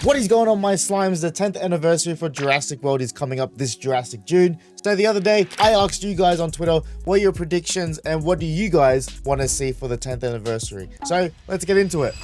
What is going on, my slimes? The 10th anniversary for Jurassic World is coming up this Jurassic June. So the other day, I asked you guys on Twitter, what are your predictions and what do you guys want to see for the 10th anniversary? So let's get into it.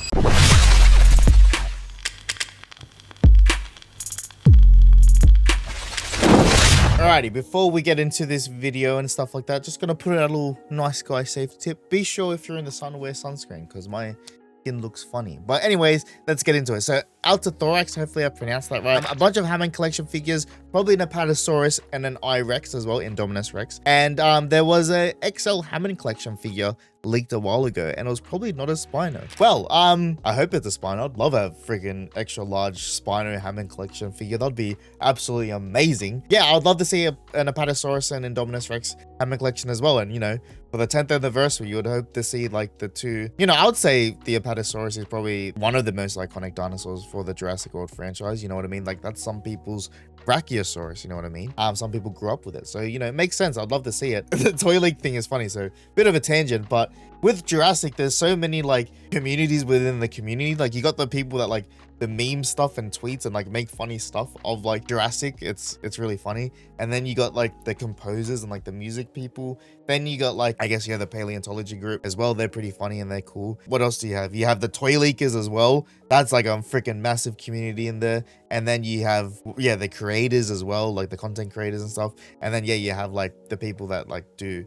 Alrighty, before we get into this video and stuff like that, just gonna put out a little nice guy safety tip. Be sure if you're in the sun, wear sunscreen, because my skin looks funny. But anyways, let's get into it. So Altithorax, hopefully I pronounced that right. A bunch of Hammond collection figures, probably an Apatosaurus and an I-Rex as well, Indominus Rex. And there was a XL Hammond collection figure leaked a while ago, and it was probably not a Spino. Well, I hope it's a Spino. I'd love a freaking extra large Spino Hammond collection figure. That'd be absolutely amazing. Yeah, I'd love to see an Apatosaurus and Indominus Rex Hammond collection as well. And, you know, for the 10th anniversary, you would hope to see like the two, you know, I would say the Apatosaurus is probably one of the most iconic dinosaurs for the Jurassic World franchise. You know what I mean? Like, that's some people's Brachiosaurus, you know what I mean? Some people grew up with it, so, you know, it makes sense. I'd love to see it. The toy leak thing is funny, so bit of a tangent, but with Jurassic, there's so many like communities within the community. Like, you got the people that like the meme stuff and tweets and like make funny stuff of like Jurassic. It's really funny. And then you got like the composers and like the music people. Then you got like, I guess you have the paleontology group as well. They're pretty funny and they're cool. What else do you have? You have the toy leakers as well. That's like a freaking massive community in there. And then you have, yeah, the creators as well, like the content creators and stuff. And then, yeah, you have like the people that like do,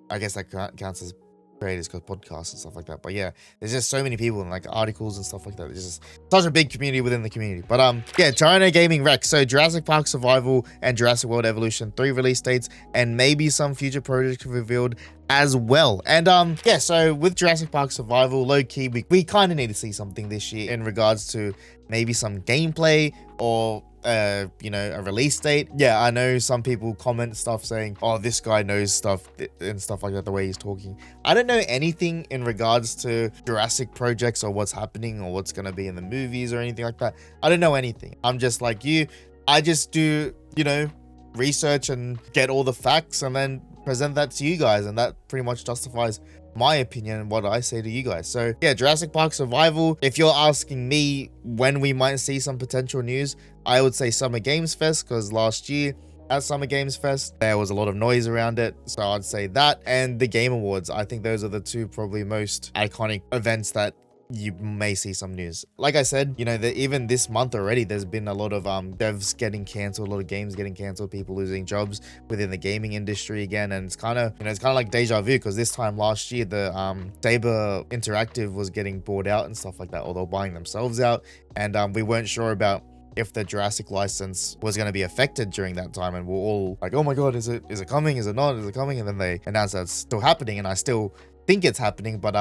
I guess that counts as creators because podcasts and stuff like that. But yeah, there's just so many people and like articles and stuff like that. There's just such a big community within the community. But yeah, Dino Gaming Rex. So Jurassic Park Survival and Jurassic World Evolution 3 release dates, and maybe some future projects revealed as well. And yeah, so with Jurassic Park Survival, low-key, we kind of need to see something this year in regards to maybe some gameplay or you know, a release date. Yeah, I know some people comment stuff saying, oh, this guy knows stuff and stuff like that, the way he's talking. I don't know anything in regards to Jurassic projects or what's happening or what's going to be in the movies or anything like that. I don't know anything. I'm just like you. I just do, you know, research and get all the facts and then present that to you guys, and that pretty much justifies my opinion and what I say to you guys. So yeah, Jurassic Park Survival, if you're asking me when we might see some potential news, I would say Summer Games Fest, because last year at Summer Games Fest there was a lot of noise around it, so I'd say that, and the Game Awards. I think those are the two probably most iconic events that you may see some news. Like I said, you know, even this month already, there's been a lot of devs getting canceled, a lot of games getting canceled, people losing jobs within the gaming industry again. And it's kind of, you know, it's kind of like deja vu, because this time last year, the Saber Interactive was getting bought out and stuff like that, or they're buying themselves out. And we weren't sure about if the Jurassic license was going to be affected during that time, and we're all like, oh my god, is it coming, is it not, is it coming? And then they announced that it's still happening, and I still think it's happening, but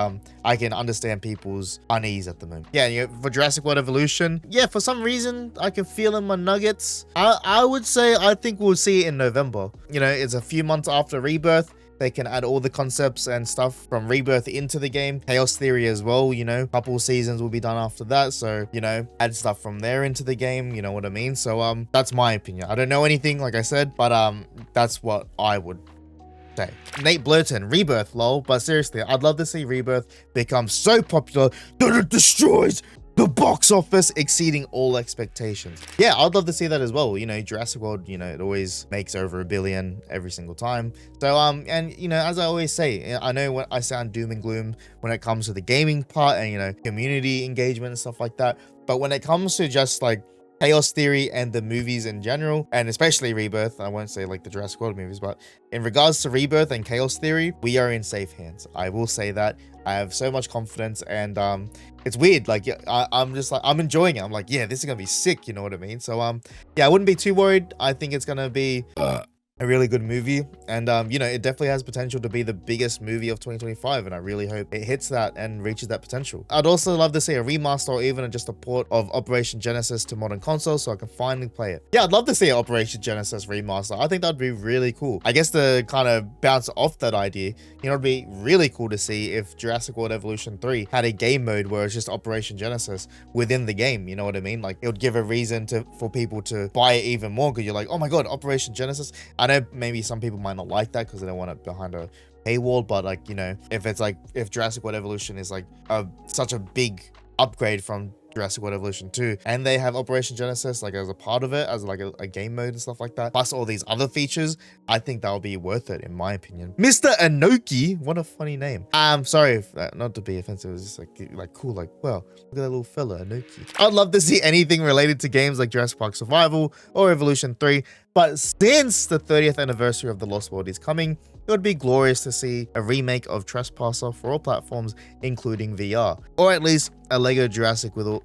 I can understand people's unease at the moment. Yeah, you know, for Jurassic World Evolution, yeah, for some reason I can feel in my nuggets. I would say I think we'll see it in November. You know, it's a few months after Rebirth. They can add all the concepts and stuff from Rebirth into the game. Chaos Theory as well, you know, couple seasons will be done after that. So, you know, add stuff from there into the game, you know what I mean? So, that's my opinion. I don't know anything, like I said, but that's what I would say. Nate Blurton, Rebirth, lol. But seriously, I'd love to see Rebirth become so popular that it destroys the box office, exceeding all expectations. Yeah, I'd love to see that as well. You know, Jurassic World, you know, it always makes over $1 billion every single time. So, and, you know, as I always say, I know when I sound doom and gloom when it comes to the gaming part and, you know, community engagement and stuff like that. But when it comes to just like Chaos Theory and the movies in general, and especially Rebirth, I won't say like the Jurassic World movies, but in regards to Rebirth and Chaos Theory, we are in safe hands. I will say that. I have so much confidence, and it's weird, like I'm just like, I'm enjoying it. I'm like, yeah, this is gonna be sick, you know what I mean? So yeah, I wouldn't be too worried. I think it's gonna be a really good movie, and you know, it definitely has potential to be the biggest movie of 2025, and I really hope it hits that and reaches that potential. I'd also love to see a remaster or even just a port of Operation Genesis to modern consoles so I can finally play it. Yeah, I'd love to see an Operation Genesis remaster. I think that'd be really cool. I guess to kind of bounce off that idea, you know, it'd be really cool to see if Jurassic World Evolution 3 had a game mode where it's just Operation Genesis within the game, you know what I mean? Like, it would give a reason for people to buy it even more, because you're like, oh my god, Operation Genesis. I know maybe some people might not like that because they don't want it behind a paywall, but like, you know, if it's like, if Jurassic World Evolution is like such a big upgrade from Jurassic World Evolution 2, and they have Operation Genesis like as a part of it, as like a game mode and stuff like that, plus all these other features, I think that'll be worth it in my opinion. Mr. Inoki, what a funny name. Sorry if, not to be offensive, it's just like cool, like, well, look at that little fella, Inoki. I'd love to see anything related to games like Jurassic Park Survival or Evolution 3, but since the 30th anniversary of The Lost World is coming, it would be glorious to see a remake of Trespasser for all platforms, including VR, or at least a Lego Jurassic with all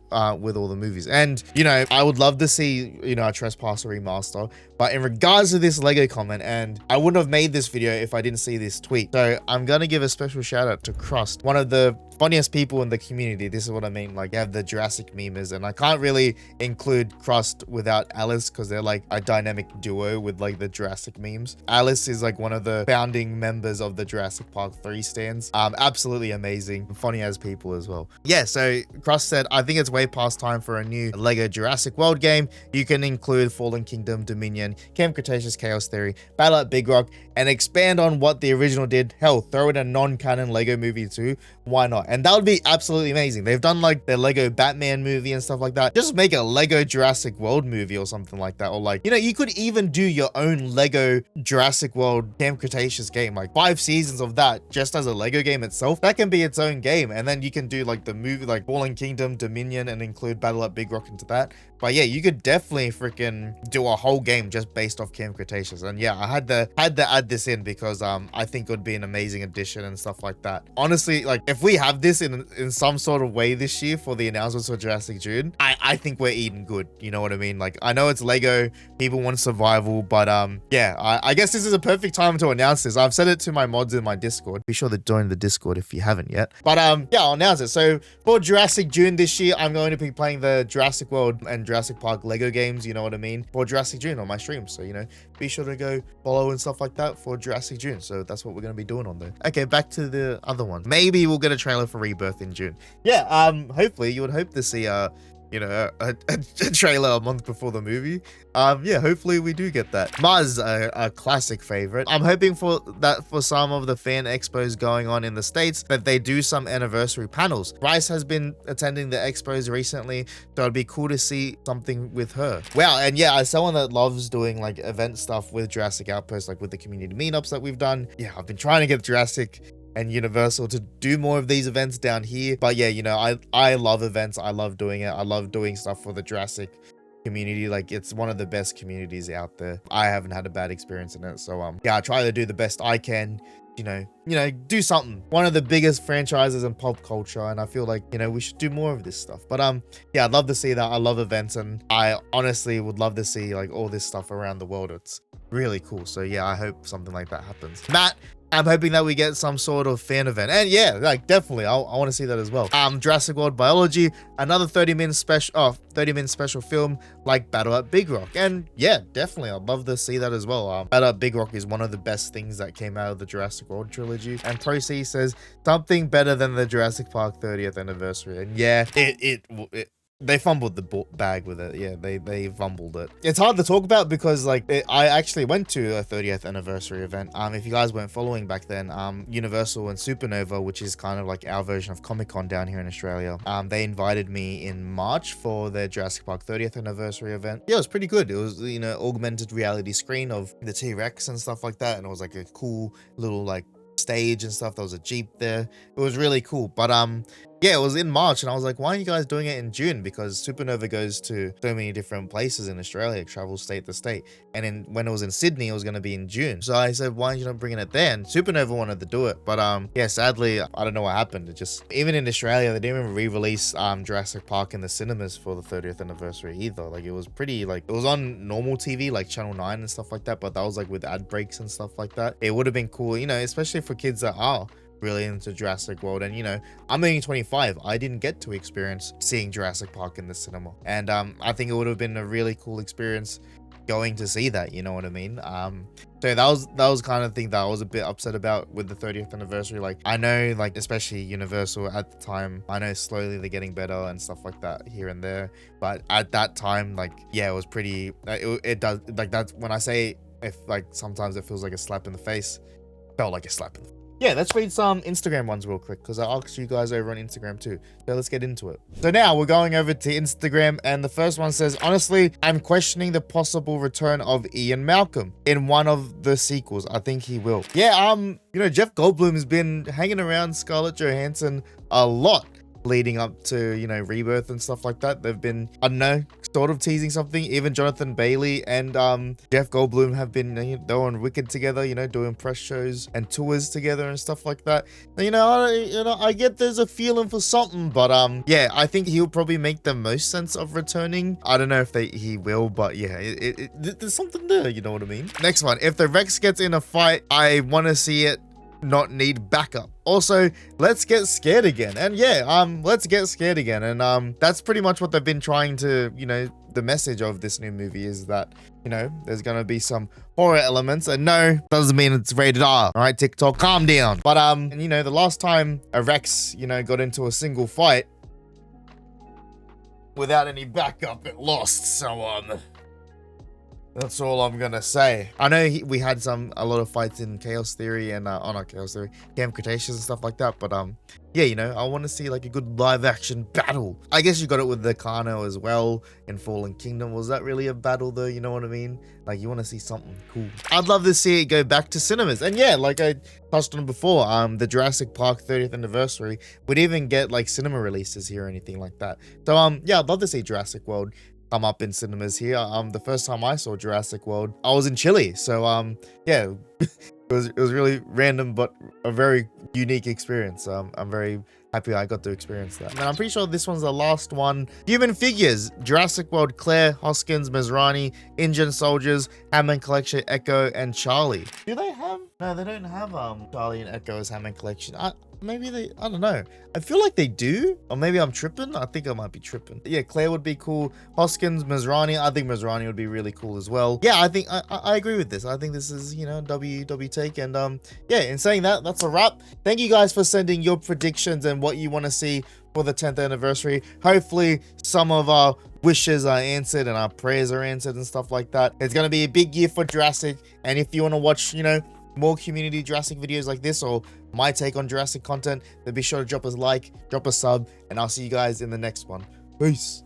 the movies. And you know, I would love to see, you know, a Trespasser remaster. But in regards to this Lego comment, and I wouldn't have made this video if I didn't see this tweet, so I'm gonna give a special shout out to Crust, one of the funniest people in the community. This is what I mean, like, you have the Jurassic memers, and I can't really include Crust without Alice because they're like a dynamic duo with like the Jurassic memes. Alice is like one of the founding members of the Jurassic Park 3 stands. Absolutely amazing, funny as people as well. Yeah, so Crust said, I think it's way past time for a new Lego Jurassic World game. You can include Fallen Kingdom, Dominion, Camp Cretaceous, Chaos Theory, Battle at Big Rock, and expand on what the original did. Hell, throw in a non-canon Lego movie too. Why not? And that would be absolutely amazing. They've done like their Lego Batman movie and stuff like that. Just make a Lego Jurassic World movie or something like that. Or like, you know, you could even do your own Lego Jurassic World Camp Cretaceous game, like 5 seasons of that just as a Lego game itself. That can be its own game. And then you can do like the movie, like Fallen Kingdom, Dominion, and include Battle at Big Rock into that. But yeah, you could definitely freaking do a whole game just based off Camp Cretaceous. And yeah, I had to add this in because I think it would be an amazing addition and stuff like that. Honestly, like if we have this in some sort of way this year for the announcements for Jurassic June, I think we're eating good. You know what I mean? Like, I know it's Lego, people want survival, but yeah, I guess this is a perfect time to announce this. I've said it to my mods in my Discord. Be sure to join the Discord if you haven't yet. But yeah, I'll announce it. So for Jurassic June this year, I'm going to be playing the Jurassic World and Jurassic Park Lego games, you know what I mean, for Jurassic June on my stream. So, you know, be sure to go follow and stuff like that for Jurassic June. So that's what we're going to be doing on there. Okay, back to the other one. Maybe we'll get a trailer for Rebirth in June. Yeah, hopefully you would hope to see you know, a trailer a month before the movie. Yeah, hopefully we do get that. Maz, a classic favorite. I'm hoping for some of the fan expos going on in the States, that they do some anniversary panels. Bryce has been attending the expos recently, so it'd be cool to see something with her. Wow, and yeah, as someone that loves doing like event stuff with Jurassic Outpost, like with the community meetups that we've done, yeah, I've been trying to get Jurassic and Universal to do more of these events down here. But yeah, you know, I love events. I love doing it. I love doing stuff for the Jurassic community. Like, it's one of the best communities out there. I haven't had a bad experience in it. So yeah, I try to do the best I can, you know, do something. One of the biggest franchises in pop culture, and I feel like, you know, we should do more of this stuff. But yeah, I'd love to see that. I love events, and I honestly would love to see like all this stuff around the world. It's really cool. So yeah, I hope something like that happens. Matt, I'm hoping that we get some sort of fan event. And yeah, like definitely, I want to see that as well. Jurassic World Biology, another 30-minute special film like Battle at Big Rock. And yeah, definitely, I'd love to see that as well. Battle at Big Rock is one of the best things that came out of the Jurassic World trilogy. And Procy says something better than the Jurassic Park 30th anniversary. And yeah, they fumbled the bag with it. Yeah, they fumbled it. It's hard to talk about because like I actually went to a 30th anniversary event. If you guys weren't following back then, Universal and Supernova, which is kind of like our version of Comic-Con down here in Australia, they invited me in March for their Jurassic Park 30th anniversary event. Yeah, it was pretty good. It was, you know, augmented reality screen of the T-Rex and stuff like that, and it was like a cool little like stage and stuff. There was a Jeep there. It was really cool. But yeah, it was in March, and I was like, why are you guys doing it in June? Because Supernova goes to so many different places in Australia, travels state to state. And when it was in Sydney, it was going to be in June. So I said, why are you not bringing it there? And Supernova wanted to do it. But yeah, sadly, I don't know what happened. It just, even in Australia, they didn't even re-release Jurassic Park in the cinemas for the 30th anniversary either. Like, it was pretty, like, it was on normal TV, like Channel 9 and stuff like that. But that was like with ad breaks and stuff like that. It would have been cool, you know, especially for kids that are really into Jurassic World. And you know, I'm only 25. I didn't get to experience seeing Jurassic Park in the cinema, and I think it would have been a really cool experience going to see that, you know what I mean? So that was kind of thing that I was a bit upset about with the 30th anniversary. Like, I know, like, especially Universal at the time, I know slowly they're getting better and stuff like that here and there, but at that time, like, yeah, it was pretty, it does, like, that's when I say, if like sometimes it feels like a slap in the face, felt like a slap in the face. yeah, let's read some Instagram ones real quick because I asked you guys over on Instagram too. So let's get into it. So now we're going over to Instagram, and the first one says, honestly, I'm questioning the possible return of Ian Malcolm in one of the sequels. I think he will. Yeah, you know, Jeff Goldblum has been hanging around Scarlett Johansson a lot leading up to, you know, Rebirth and stuff like that. They've been, I don't know, sort of teasing something. Even Jonathan Bailey and Jeff Goldblum have been, they're on Wicked together, you know, doing press shows and tours together and stuff like that. And, I get there's a feeling for something, but yeah, I think he'll probably make the most sense of returning. I don't know if he will, but yeah, there's something there, you know what I mean? Next one, if the Rex gets in a fight, I want to see it not need backup. Also, let's get scared again. And yeah, let's get scared again. And that's pretty much what they've been trying to, you know, the message of this new movie is that, you know, there's gonna be some horror elements. And no, doesn't mean it's rated R. All right, TikTok, calm down. But and you know, the last time a Rex, you know, got into a single fight without any backup, it lost. So that's all I'm gonna say. I know we had a lot of fights in Chaos Theory and not Chaos Theory, Camp Cretaceous and stuff like that. But yeah, you know, I want to see like a good live action battle. I guess you got it with the Kano as well in Fallen Kingdom. Was that really a battle though? You know what I mean? Like you want to see something cool. I'd love to see it go back to cinemas. And yeah, like I touched on before, the Jurassic Park 30th anniversary would even get like cinema releases here or anything like that. So yeah, I'd love to see Jurassic World come up in cinemas here. The first time I saw Jurassic World, I was in Chile. So yeah, it was really random, but a very unique experience. I'm very happy I got to experience that. And I'm pretty sure this one's the last one. Human figures: Jurassic World, Claire, Hoskins, Masrani, Injun Soldiers, Hammond Collection, Echo, and Charlie. Do they have? No, they don't have Charlie and Echo as Hammond Collection. Maybe they, I don't know. I feel like they do, or maybe I'm tripping. I think I might be tripping. Yeah, Claire would be cool. Hoskins, Masrani, I think Masrani would be really cool as well. Yeah, I think I agree with this. I think this is, you know, W take. And yeah, in saying that, that's a wrap. Thank you guys for sending your predictions and what you want to see for the 10th anniversary. Hopefully some of our wishes are answered and our prayers are answered and stuff like that. It's gonna be a big year for Jurassic, and if you want to watch, you know, more community Jurassic videos like this or my take on Jurassic content, then be sure to drop us a like, drop a sub, and I'll see you guys in the next one. Peace.